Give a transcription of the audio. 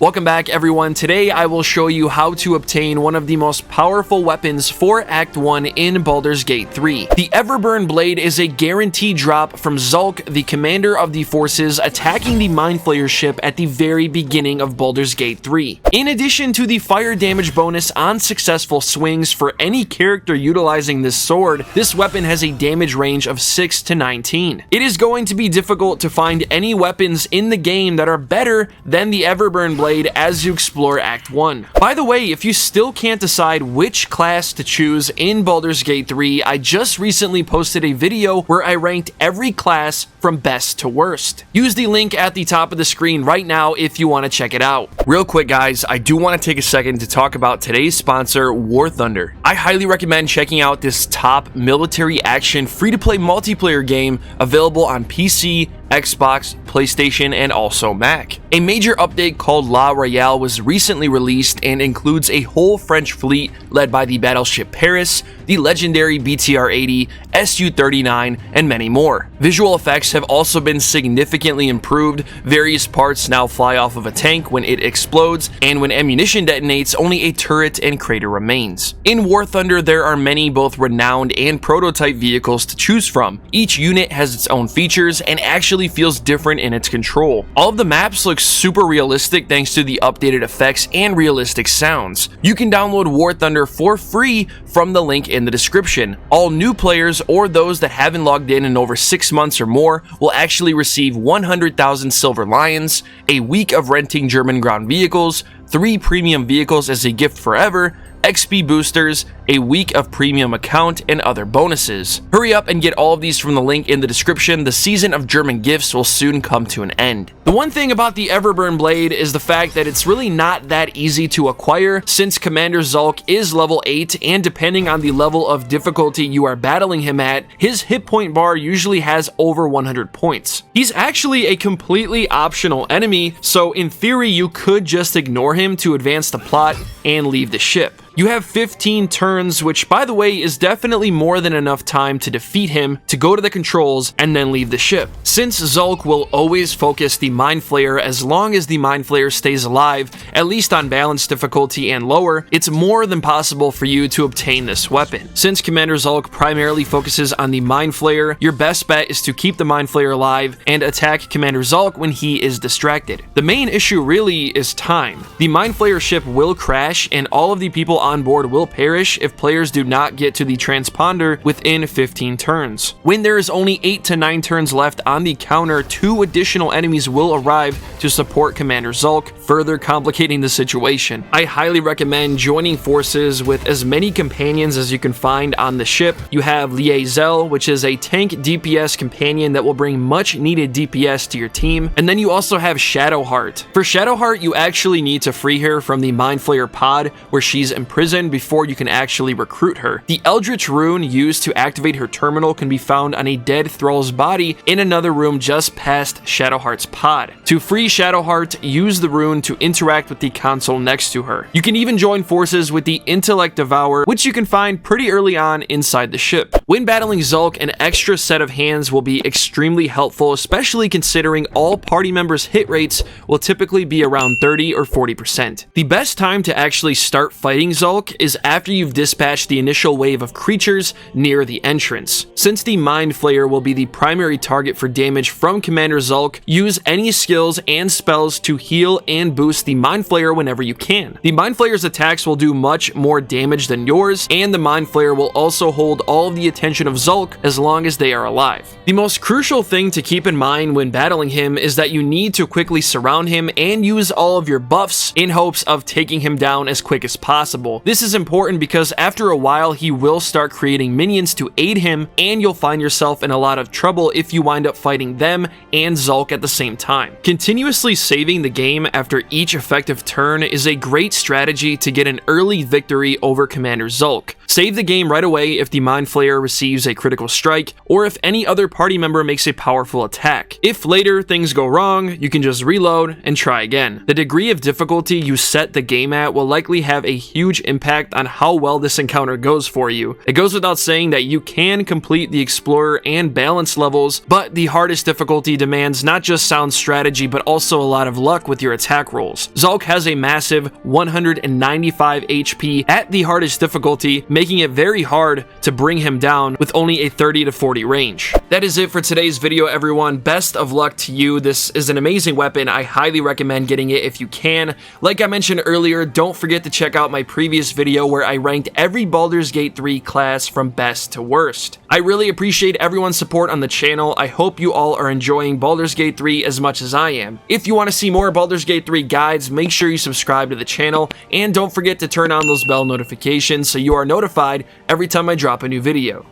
Welcome back everyone. Today I will show you how to obtain one of the most powerful weapons for Act 1 in Baldurs Gate 3. The Everburn Blade is a guaranteed drop from Zulk, the commander of the forces attacking the Mind Flayer ship at the very beginning of Baldurs Gate 3. In addition to the fire damage bonus on successful swings for any character utilizing this sword, this weapon has a damage range of 6 to 19. It is going to be difficult to find any weapons in the game that are better than the Everburn Blade as you explore Act 1. By the way, if you still can't decide which class to choose in Baldurs Gate 3, I just recently posted a video where I ranked every class from best to worst. Use the link at the top of the screen right now if you want to check it out. Real quick guys, I do want to take a second to talk about today's sponsor, War Thunder. I highly recommend checking out this top military action free-to-play multiplayer game available on PC, Xbox, PlayStation, and also Mac. A major update called La Royale was recently released and includes a whole French fleet led by the battleship Paris, the legendary BTR-80, Su-39, and many more. Visual effects have also been significantly improved. Various parts now fly off of a tank when it explodes, and when ammunition detonates, only a turret and crater remains. In War Thunder, there are many both renowned and prototype vehicles to choose from. Each unit has its own features and actually feels different in its control. All of the maps look super realistic thanks to the updated effects and realistic sounds. You can download War Thunder for free from the link in the description. All new players or those that haven't logged in over 6 months or more will actually receive 100,000 silver lions, a week of renting German ground vehicles, 3 premium vehicles as a gift forever, XP boosters, a week of premium account, and other bonuses. Hurry up and get all of these from the link in the description. The season of German gifts will soon come to an end. The one thing about the Everburn Blade is the fact that it's really not that easy to acquire since Commander Zulk is level 8, and depending on the level of difficulty you are battling him at, his hit point bar usually has over 100 points. He's actually a completely optional enemy, so in theory you could just ignore him to advance the plot and leave the ship. You have 15 turns, which by the way is definitely more than enough time to defeat him, to go to the controls, and then leave the ship. Since Zulk will always focus the Mind Flayer as long as the Mind Flayer stays alive, at least on balanced difficulty and lower, it's more than possible for you to obtain this weapon. Since Commander Zulk primarily focuses on the Mind Flayer, your best bet is to keep the Mind Flayer alive and attack Commander Zulk when he is distracted. The main issue really is time. The Mind Flayer ship will crash and all of the people on board will perish if players do not get to the transponder within 15 turns. When there is only 8 to 9 turns left on the counter, 2 additional enemies will arrive to support Commander Zulk, further complicating the situation. I highly recommend joining forces with as many companions as you can find on the ship. You have Liezel, which is a tank DPS companion that will bring much needed DPS to your team, and then you also have Shadowheart. For Shadowheart, you actually need to free her from the Mind Flayer pod where she's imprisoned before you can actually recruit her. The Eldritch rune used to activate her terminal can be found on a dead Thrall's body in another room just past Shadowheart's pod. To free Shadowheart, use the rune to interact with the console next to her. You can even join forces with the Intellect Devourer, which you can find pretty early on inside the ship. When battling Zulk, an extra set of hands will be extremely helpful, especially considering all party members' hit rates will typically be around 30 or 40%. The best time to actually start fighting Zulk is after you've dispatched the initial wave of creatures near the entrance. Since the Mind Flayer will be the primary target for damage from Commander Zulk, use any skills and spells to heal and boost the Mind Flayer whenever you can. The Mind Flayer's attacks will do much more damage than yours, and the Mind Flayer will also hold all of the attention of Zulk as long as they are alive. The most crucial thing to keep in mind when battling him is that you need to quickly surround him and use all of your buffs in hopes of taking him down as quick as possible. This is important because after a while he will start creating minions to aid him, and you'll find yourself in a lot of trouble if you wind up fighting them and Zulk at the same time. Continuously saving the game after each effective turn is a great strategy to get an early victory over Commander Zulk. Save the game right away if the Mind Flayer receives a critical strike, or if any other party member makes a powerful attack. If later things go wrong, you can just reload and try again. The degree of difficulty you set the game at will likely have a huge impact on how well this encounter goes for you. It goes without saying that you can complete the Explorer and Balance levels, but the hardest difficulty demands not just sound strategy, but also a lot of luck with your attack rolls. Zulk has a massive 195 HP at the hardest difficulty, making it very hard to bring him down with only a 30 to 40 range. That is it for today's video, everyone. Best of luck to you. This is an amazing weapon. I highly recommend getting it if you can. Like I mentioned earlier, don't forget to check out my previous video where I ranked every Baldur's Gate 3 class from best to worst. I really appreciate everyone's support on the channel. I hope you all are enjoying Baldur's Gate 3 as much as I am. If you want to see more Baldur's Gate 3 guides, make sure you subscribe to the channel, and don't forget to turn on those bell notifications so you are notified every time I drop a new video.